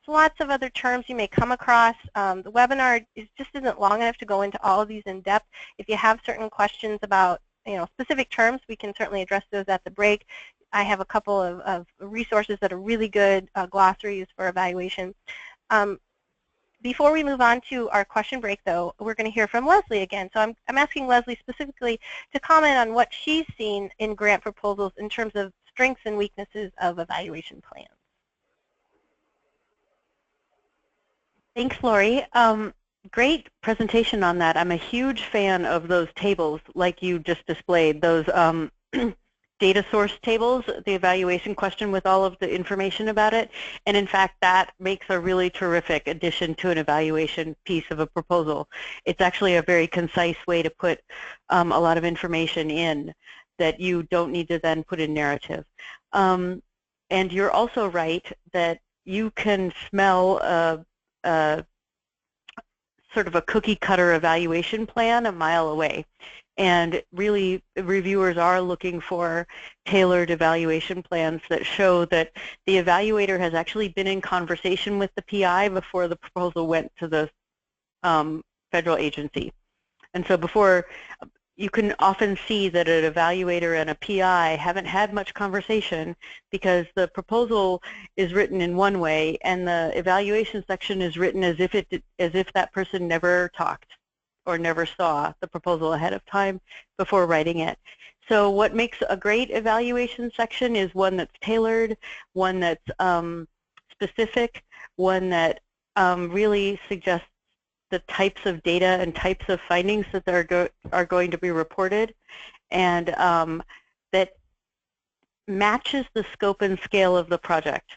So lots of other terms you may come across. The webinar just isn't long enough to go into all of these in depth. If you have certain questions about, you know, specific terms, we can certainly address those at the break. I have a couple of resources that are really good glossaries for evaluation. Before we move on to our question break, though, we're going to hear from Leslie again. So I'm asking Leslie specifically to comment on what she's seen in grant proposals in terms of strengths and weaknesses of evaluation plans. Thanks, Lori. Great presentation on that. I'm a huge fan of those tables like you just displayed, those data source tables, the evaluation question with all of the information about it. And in fact, that makes a really terrific addition to an evaluation piece of a proposal. It's actually a very concise way to put a lot of information in that you don't need to then put in narrative. And you're also right that you can smell sort of a cookie cutter evaluation plan a mile away. And really, reviewers are looking for tailored evaluation plans that show that the evaluator has actually been in conversation with the PI before the proposal went to the federal agency. And so before, you can often see that an evaluator and a PI haven't had much conversation because the proposal is written in one way and the evaluation section is written as if that person never talked or never saw the proposal ahead of time before writing it. So what makes a great evaluation section is one that's tailored, one that's specific, one that really suggests the types of data and types of findings that are going to be reported, and that matches the scope and scale of the project.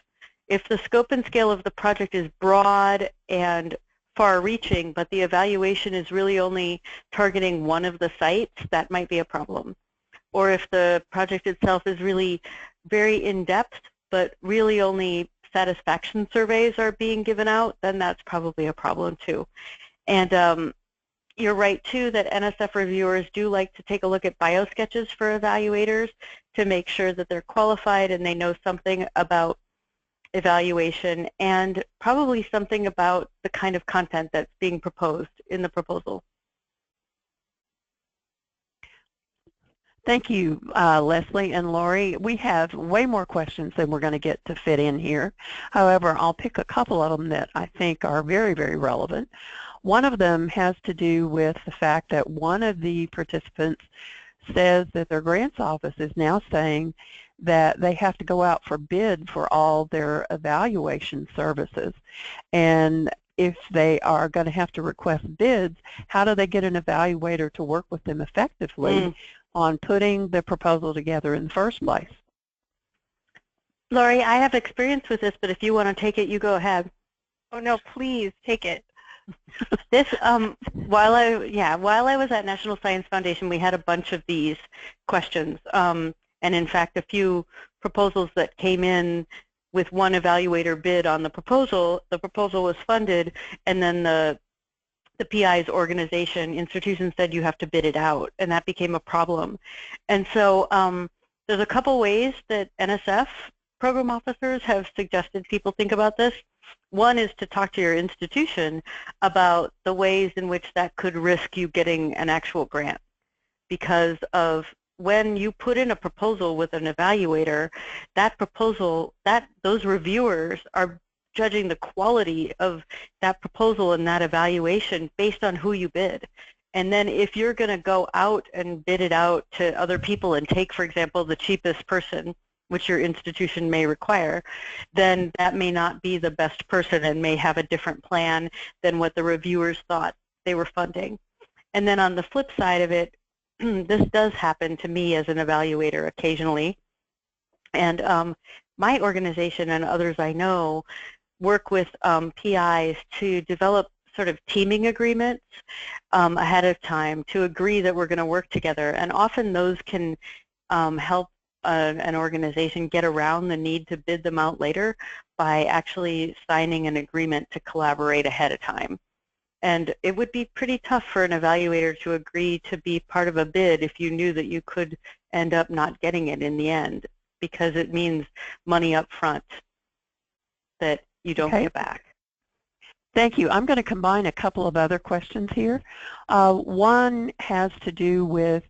If the scope and scale of the project is broad and far-reaching, but the evaluation is really only targeting one of the sites, that might be a problem. Or if the project itself is really very in-depth, but really only satisfaction surveys are being given out, then that's probably a problem too. And you're right too that NSF reviewers do like to take a look at biosketches for evaluators to make sure that they're qualified and they know something about evaluation and probably something about the kind of content that's being proposed in the proposal. Thank you, Leslie and Lori. We have way more questions than we're going to get to fit in here. However, I'll pick a couple of them that I think are very, very relevant. One of them has to do with the fact that one of the participants says that their grants office is now saying that they have to go out for bid for all their evaluation services. And if they are going to have to request bids, how do they get an evaluator to work with them effectively on putting the proposal together in the first place? Lori, I have experience with this, but if you want to take it, you go ahead. Oh no, please take it. This, while I was at National Science Foundation, we had a bunch of these questions, and in fact, a few proposals that came in with one evaluator bid on the proposal was funded, and then the PI's organization, institution said you have to bid it out, and that became a problem. And so there's a couple ways that NSF program officers have suggested people think about this. One is to talk to your institution about the ways in which that could risk you getting an actual grant, because of when you put in a proposal with an evaluator, that proposal, those reviewers are judging the quality of that proposal and that evaluation based on who you bid. And then if you're going to go out and bid it out to other people and take, for example, the cheapest person, which your institution may require, then that may not be the best person and may have a different plan than what the reviewers thought they were funding. And then on the flip side of it, this does happen to me as an evaluator occasionally. And my organization and others I know work with PIs to develop sort of teaming agreements ahead of time to agree that we're going to work together. And often those can help an organization get around the need to bid them out later by actually signing an agreement to collaborate ahead of time. And it would be pretty tough for an evaluator to agree to be part of a bid if you knew that you could end up not getting it in the end, because it means money up front that you don't get back. Thank you. I'm going to combine a couple of other questions here. One has to do with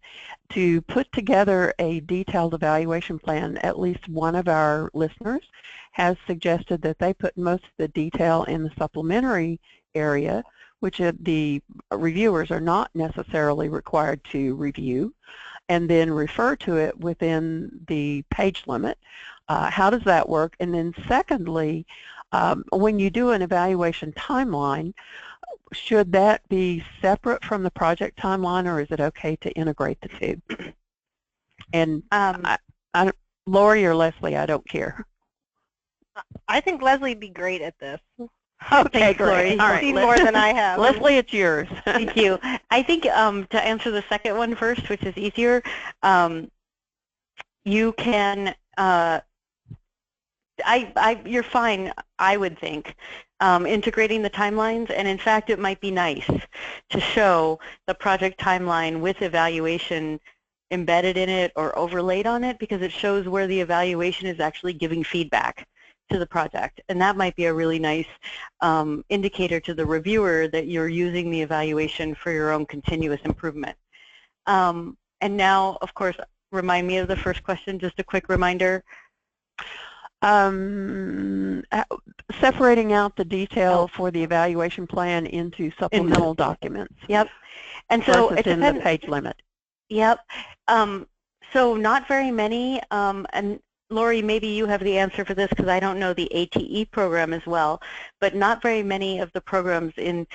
to put together a detailed evaluation plan. At least one of our listeners has suggested that they put most of the detail in the supplementary area, which the reviewers are not necessarily required to review, and then refer to it within the page limit. How does that work? And then secondly, when you do an evaluation timeline, should that be separate from the project timeline, or is it okay to integrate the two? And Lori or Leslie, I don't care. I think Leslie would be great at this. Okay, great. All right, seen more than I have. Leslie, it's yours. Thank you. I think to answer the second one first, which is easier, you can, you're fine, I would think, integrating the timelines, and in fact it might be nice to show the project timeline with evaluation embedded in it or overlaid on it, because it shows where the evaluation is actually giving feedback to the project, and that might be a really nice indicator to the reviewer that you're using the evaluation for your own continuous improvement. And now, of course, remind me of the first question, just a quick reminder. Separating out the detail for the evaluation plan into supplemental documents. Yep. And so it's in the page limit. Yep. So not very many, and Lori, maybe you have the answer for this because I don't know the ATE program as well, but not very many of the programs in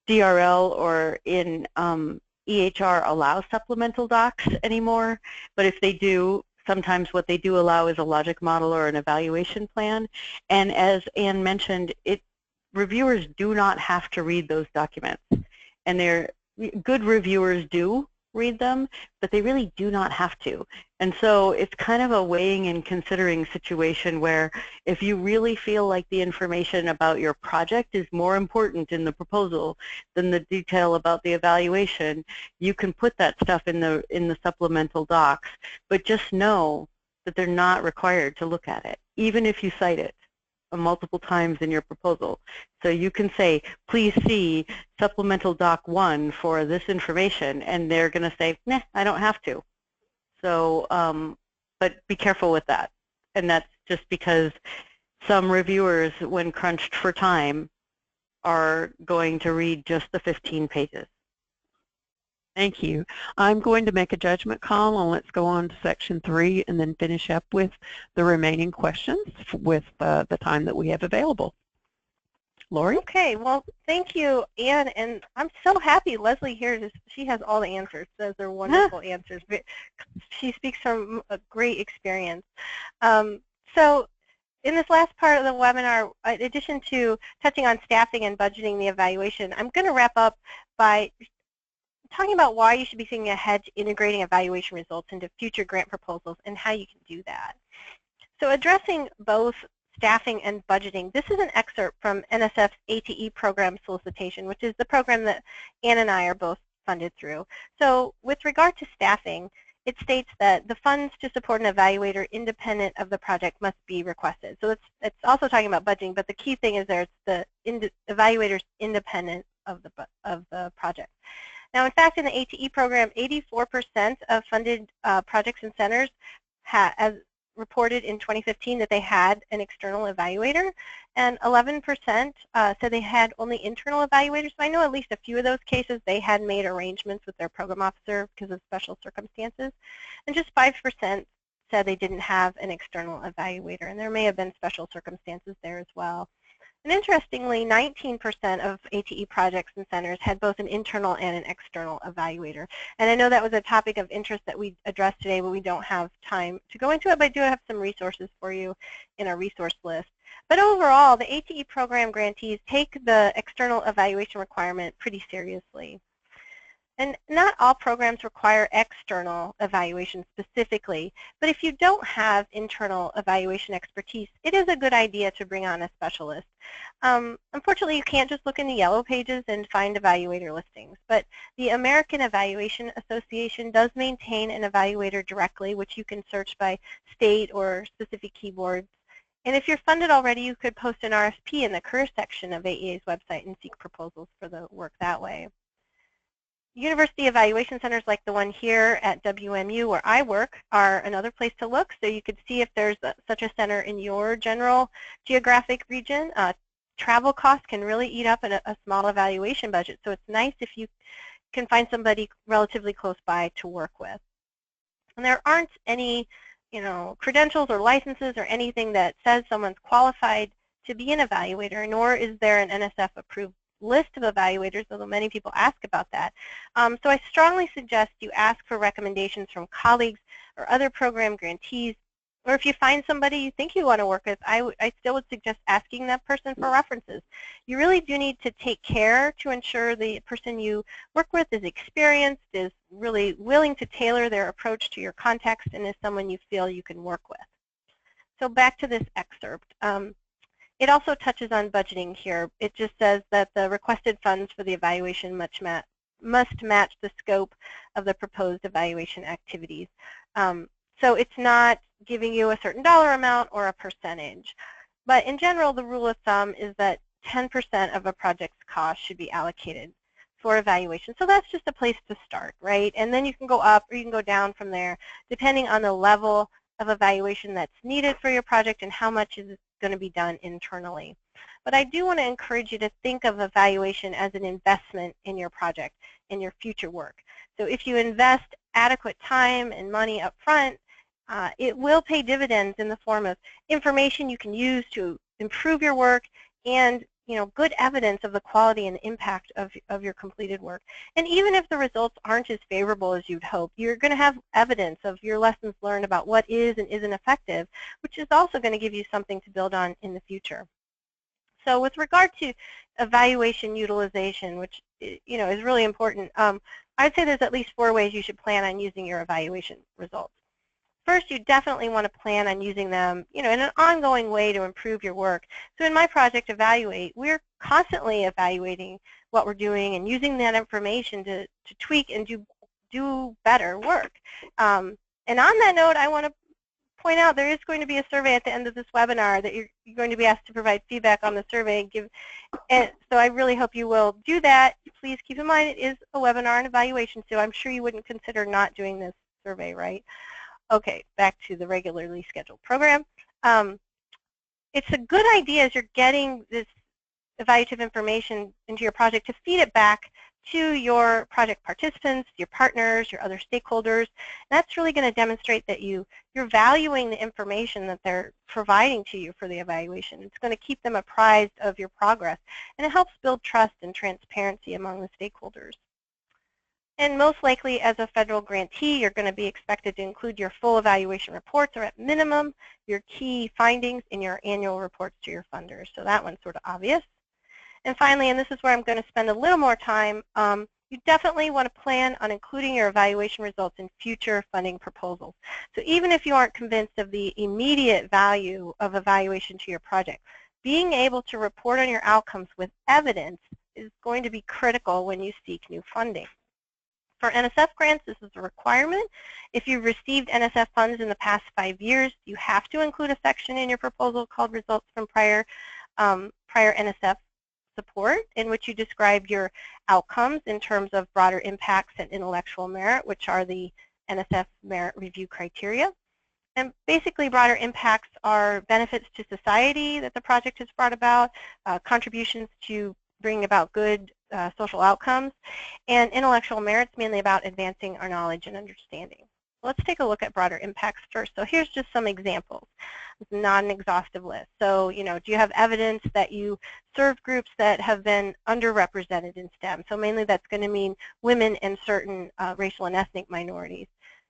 DRL or in EHR allow supplemental docs anymore, but if they do, sometimes what they do allow is a logic model or an evaluation plan. And as Anne mentioned, reviewers do not have to read those documents. And good reviewers do read them, but they really do not have to. And so it's kind of a weighing and considering situation where if you really feel like the information about your project is more important in the proposal than the detail about the evaluation, you can put that stuff in the supplemental docs, but just know that they're not required to look at it, even if you cite it multiple times in your proposal. So you can say, please see supplemental doc 1 for this information, and they're going to say, nah, I don't have to. So, but be careful with that. And that's just because some reviewers, when crunched for time, are going to read just the 15 pages. Thank you. I'm going to make a judgment call, and let's go on to section 3 and then finish up with the remaining questions with the time that we have available. Lori? Okay, well, thank you, Anne, and I'm so happy Leslie here. She has all the answers. Those are wonderful answers. She speaks from a great experience. So in this last part of the webinar, in addition to touching on staffing and budgeting the evaluation, I'm going to wrap up by talking about why you should be thinking ahead to integrating evaluation results into future grant proposals and how you can do that. So addressing both staffing and budgeting, this is an excerpt from NSF's ATE program solicitation, which is the program that Anne and I are both funded through. So with regard to staffing, it states that the funds to support an evaluator independent of the project must be requested. So it's also talking about budgeting, but the key thing is there it's the evaluators independent of the project. Now, in fact, in the ATE program, 84% of funded projects and centers as reported in 2015 that they had an external evaluator, and 11% said they had only internal evaluators. So I know at least a few of those cases they had made arrangements with their program officer because of special circumstances, and just 5% said they didn't have an external evaluator, and there may have been special circumstances there as well. And interestingly, 19% of ATE projects and centers had both an internal and an external evaluator. And I know that was a topic of interest that we addressed today, but we don't have time to go into it, but I do have some resources for you in our resource list. But overall, the ATE program grantees take the external evaluation requirement pretty seriously. And not all programs require external evaluation specifically, but if you don't have internal evaluation expertise, it is a good idea to bring on a specialist. Unfortunately, you can't just look in the yellow pages and find evaluator listings, but the American Evaluation Association does maintain an evaluator directly, which you can search by state or specific keywords. And if you're funded already, you could post an RFP in the career section of AEA's website and seek proposals for the work that way. University evaluation centers like the one here at WMU where I work are another place to look, so you could see if there's such a center in your general geographic region. Travel costs can really eat up a small evaluation budget, so it's nice if you can find somebody relatively close by to work with. And there aren't any, credentials or licenses or anything that says someone's qualified to be an evaluator, nor is there an NSF approved list of evaluators, although many people ask about that. So I strongly suggest you ask for recommendations from colleagues or other program grantees, or if you find somebody you think you want to work with, I still would suggest asking that person for references. You really do need to take care to ensure the person you work with is experienced, is really willing to tailor their approach to your context, and is someone you feel you can work with. So back to this excerpt. It also touches on budgeting here. It just says that the requested funds for the evaluation must match the scope of the proposed evaluation activities. So it's not giving you a certain dollar amount or a percentage. But in general, the rule of thumb is that 10% of a project's cost should be allocated for evaluation. So that's just a place to start, right? And then you can go up or you can go down from there, depending on the level of evaluation that's needed for your project and how much is going to be done internally. But I do want to encourage you to think of evaluation as an investment in your project, in your future work. So if you invest adequate time and money up front, it will pay dividends in the form of information you can use to improve your work and good evidence of the quality and impact of your completed work. And even if the results aren't as favorable as you'd hope, you're going to have evidence of your lessons learned about what is and isn't effective, which is also going to give you something to build on in the future. So with regard to evaluation utilization, which is really important, I'd say there's at least 4 ways you should plan on using your evaluation results. First, you definitely want to plan on using them, in an ongoing way to improve your work. So in my project Evaluate, we're constantly evaluating what we're doing and using that information to tweak and do better work. And on that note, I want to point out there is going to be a survey at the end of this webinar that you're going to be asked to provide feedback on the survey. And so I really hope you will do that. Please keep in mind it is a webinar and evaluation, so I'm sure you wouldn't consider not doing this survey, right? Okay, back to the regularly scheduled program. It's a good idea as you're getting this evaluative information into your project to feed it back to your project participants, your partners, your other stakeholders. That's really going to demonstrate that you're valuing the information that they're providing to you for the evaluation. It's going to keep them apprised of your progress, and it helps build trust and transparency among the stakeholders. And most likely, as a federal grantee, you're going to be expected to include your full evaluation reports, or at minimum, your key findings in your annual reports to your funders. So that one's sort of obvious. And finally, and this is where I'm going to spend a little more time, you definitely want to plan on including your evaluation results in future funding proposals. So even if you aren't convinced of the immediate value of evaluation to your project, being able to report on your outcomes with evidence is going to be critical when you seek new funding. For NSF grants, this is a requirement. If you've received NSF funds in the past 5 years, you have to include a section in your proposal called Results from Prior NSF Support, in which you describe your outcomes in terms of broader impacts and intellectual merit, which are the NSF merit review criteria. And basically, broader impacts are benefits to society that the project has brought about, contributions to bringing about good social outcomes, and intellectual merits mainly about advancing our knowledge and understanding. Let's take a look at broader impacts first. So here's just some examples. It's not an exhaustive list. So, do you have evidence that you serve groups that have been underrepresented in STEM? So mainly that's going to mean women and certain racial and ethnic minorities.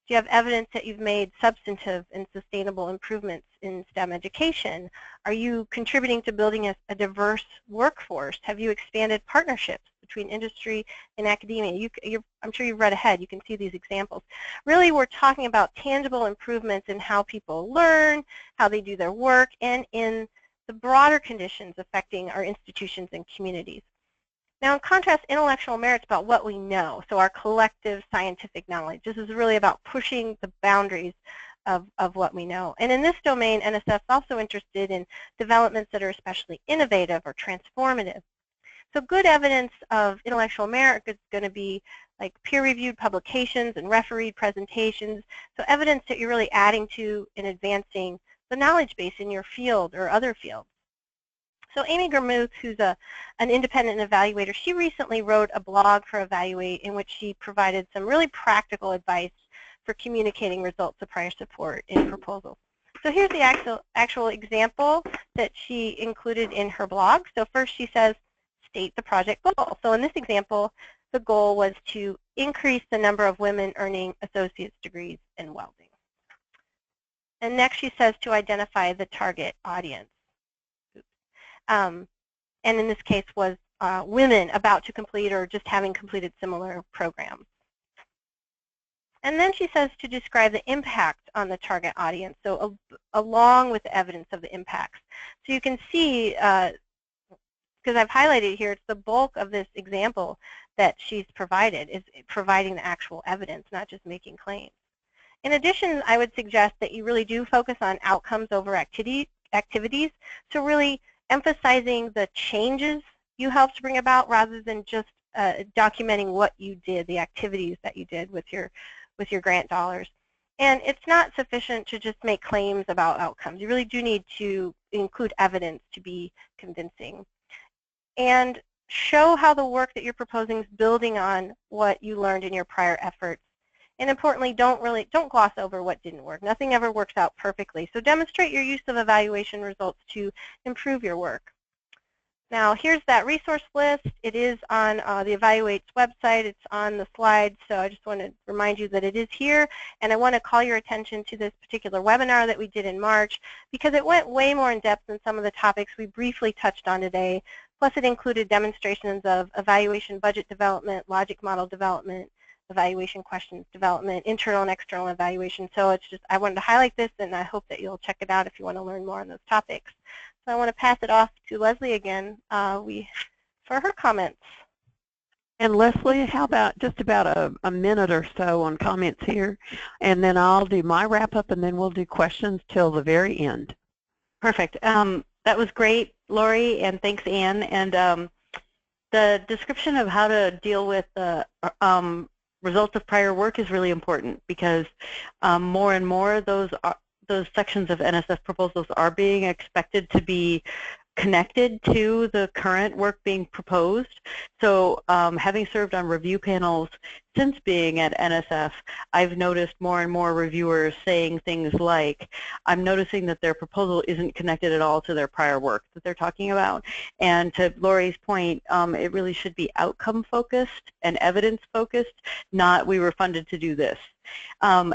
Do you have evidence that you've made substantive and sustainable improvements in STEM education? Are you contributing to building a diverse workforce? Have you expanded partnerships between industry and academia? I'm sure you've read ahead. You can see these examples. Really, we're talking about tangible improvements in how people learn, how they do their work, and in the broader conditions affecting our institutions and communities. Now, in contrast, intellectual merit's about what we know, so our collective scientific knowledge. This is really about pushing the boundaries of what we know. And in this domain, NSF's also interested in developments that are especially innovative or transformative. So good evidence of intellectual merit is going to be like peer-reviewed publications and refereed presentations, so evidence that you're really adding to and advancing the knowledge base in your field or other fields. So Amy Germuth, who's an independent evaluator, she recently wrote a blog for Evaluate in which she provided some really practical advice for communicating results of prior support in proposals. So here's the actual example that she included in her blog. So first she says, state the project goal. So in this example, the goal was to increase the number of women earning associate's degrees in welding. And next she says to identify the target audience. And in this case was women about to complete or just having completed similar programs. And then she says to describe the impact on the target audience, so along with the evidence of the impacts. So you can see, because I've highlighted here, it's the bulk of this example that she's provided, is providing the actual evidence, not just making claims. In addition, I would suggest that you really do focus on outcomes over activities, so really emphasizing the changes you helped to bring about rather than just documenting what you did, the activities that you did with your grant dollars. And it's not sufficient to just make claims about outcomes. You really do need to include evidence to be convincing. And show how the work that you're proposing is building on what you learned in your prior efforts. And importantly, don't gloss over what didn't work. Nothing ever works out perfectly. So demonstrate your use of evaluation results to improve your work. Now, here's that resource list. It is on the Evaluate's website. It's on the slides, so I just want to remind you that it is here. And I want to call your attention to this particular webinar that we did in March, because it went way more in depth than some of the topics we briefly touched on today. Plus, it included demonstrations of evaluation budget development, logic model development, evaluation questions development, internal and external evaluation. So it's just, I wanted to highlight this, and I hope that you'll check it out if you want to learn more on those topics. So I want to pass it off to Leslie again for her comments. And Leslie, how about just about a minute or so on comments here, and then I'll do my wrap-up, and then we'll do questions till the very end. Perfect. That was great, Lori, and thanks, Anne. And the description of how to deal with the results of prior work is really important, because more and more those sections of NSF proposals are being expected to be connected to the current work being proposed. So having served on review panels since being at NSF, I've noticed more and more reviewers saying things like, I'm noticing that their proposal isn't connected at all to their prior work that they're talking about. And to Lori's point, it really should be outcome focused and evidence focused, not we were funded to do this. And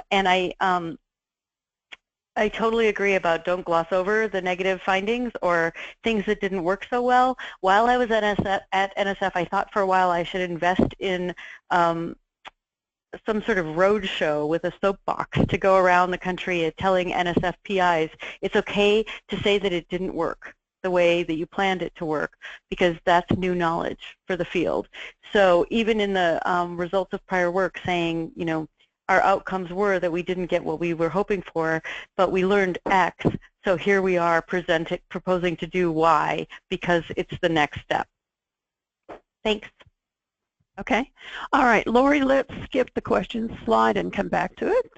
I totally agree about don't gloss over the negative findings or things that didn't work so well. While I was at NSF, I thought for a while I should invest in some sort of road show with a soapbox to go around the country telling NSF PIs it's okay to say that it didn't work the way that you planned it to work, because that's new knowledge for the field. So even in the results of prior work saying, you know, our outcomes were that we didn't get what we were hoping for, but we learned X, so here we are proposing to do Y because it's the next step. Thanks. Okay. All right, Lori, let's skip the questions slide and come back to it.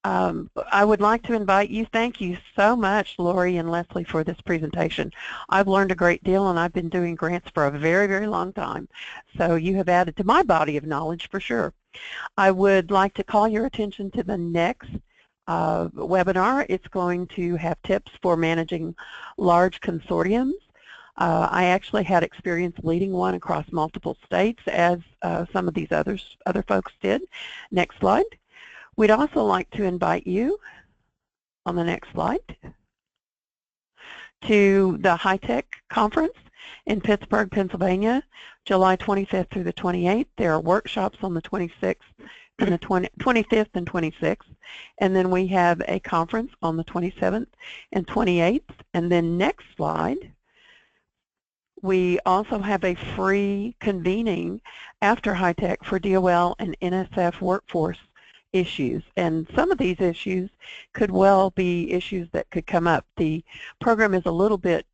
I would like to invite you, thank you so much, Lori and Leslie, for this presentation. I've learned a great deal, and I've been doing grants for a very, very long time. So you have added to my body of knowledge for sure. I would like to call your attention to the next webinar. It's going to have tips for managing large consortiums. I actually had experience leading one across multiple states, as some of these other folks did. Next slide. We'd also like to invite you, on the next slide, to the HITECH conference in Pittsburgh, Pennsylvania, July 25th through the 28th. There are workshops on the 26th and the 25th and 26th. And then we have a conference on the 27th and 28th. And then next slide, we also have a free convening after HITECH for DOL and NSF workforce issues, and some of these issues could well be issues that could come up. The program is a little bit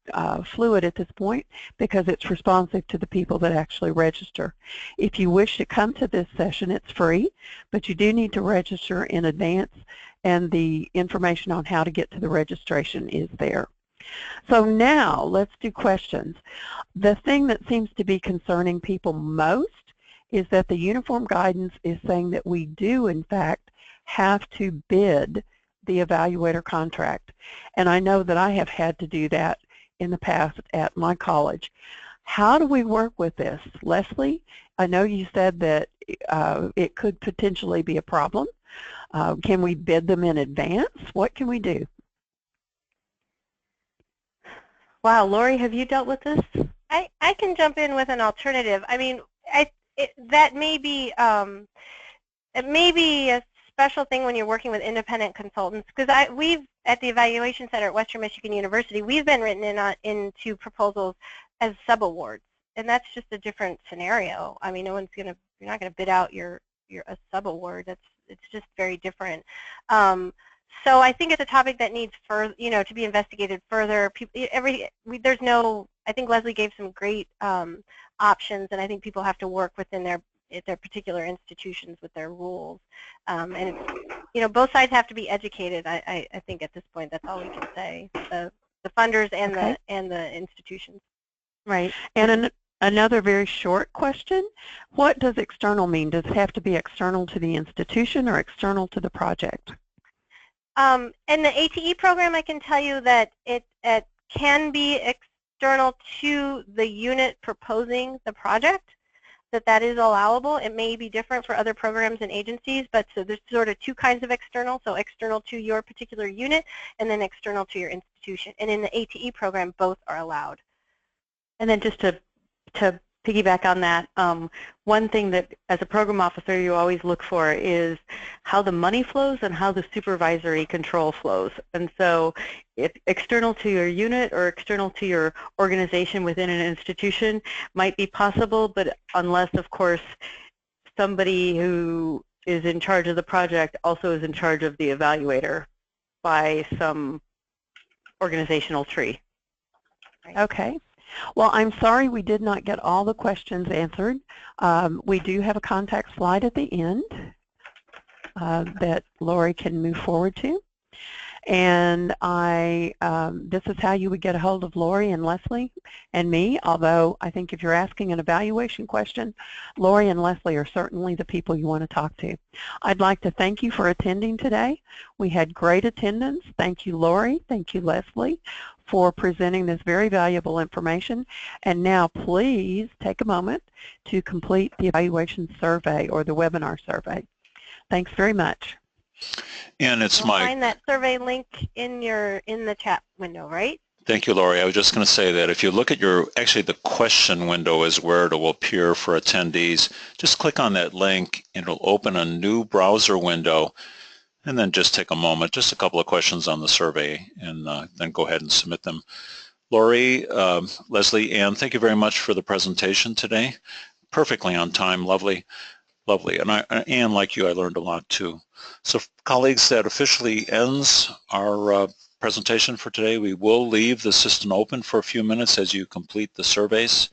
fluid at this point because it's responsive to the people that actually register. If you wish to come to this session, it's free, but you do need to register in advance, and the information on how to get to the registration is there. So now let's do questions. The thing that seems to be concerning people most is that the uniform guidance is saying that we do, in fact, have to bid the evaluator contract. And I know that I have had to do that in the past at my college. How do we work with this? Leslie, I know you said that it could potentially be a problem. Can we bid them in advance? What can we do? Wow, Lori, have you dealt with this? I can jump in with an alternative. I mean, that may be it may be a special thing when you're working with independent consultants, because we've at the Evaluation Center at Western Michigan University, we've been written into proposals as subawards, and that's just a different scenario. I mean, you're not gonna bid out a subaward. It's just very different. So I think it's a topic that needs to be investigated further. I think Leslie gave some great options, and I think people have to work within their particular institutions with their rules. And both sides have to be educated. I think at this point that's all we can say. The funders and the institutions. Right. And another very short question: what does external mean? Does it have to be external to the institution or external to the project? In the ATE program, I can tell you that it can be external to the unit proposing the project, that is allowable. It may be different for other programs and agencies, but so there's sort of two kinds of external, so external to your particular unit and then external to your institution. And in the ATE program, both are allowed. And then just to piggyback on that, one thing that as a program officer you always look for is how the money flows and how the supervisory control flows. And so if external to your unit or external to your organization within an institution might be possible, but unless, of course, somebody who is in charge of the project also is in charge of the evaluator by some organizational tree. Okay. Well, I'm sorry we did not get all the questions answered. We do have a contact slide at the end that Lori can move forward to. And this is how you would get a hold of Lori and Leslie and me, although I think if you're asking an evaluation question, Lori and Leslie are certainly the people you want to talk to. I'd like to thank you for attending today. We had great attendance. Thank you, Lori. Thank you, Leslie, for presenting this very valuable information. And now please take a moment to complete the evaluation survey or the webinar survey. Thanks very much. And it's You'll find that survey link in the chat window, right? Thank you, Lori. I was just going to say that if you look at actually the question window is where it will appear for attendees. Just click on that link and it'll open a new browser window, and then just take a moment, just a couple of questions on the survey, and then go ahead and submit them. Lori, Leslie, Ann, thank you very much for the presentation today. Perfectly on time, lovely. Lovely. And Ann, like you, I learned a lot too. So colleagues, that officially ends our presentation for today. We will leave the system open for a few minutes as you complete the surveys.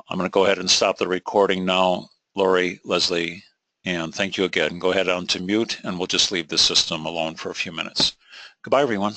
I'm going to go ahead and stop the recording now. Lori, Leslie, Ann, thank you again. Go ahead on to mute, and we'll just leave the system alone for a few minutes. Goodbye, everyone.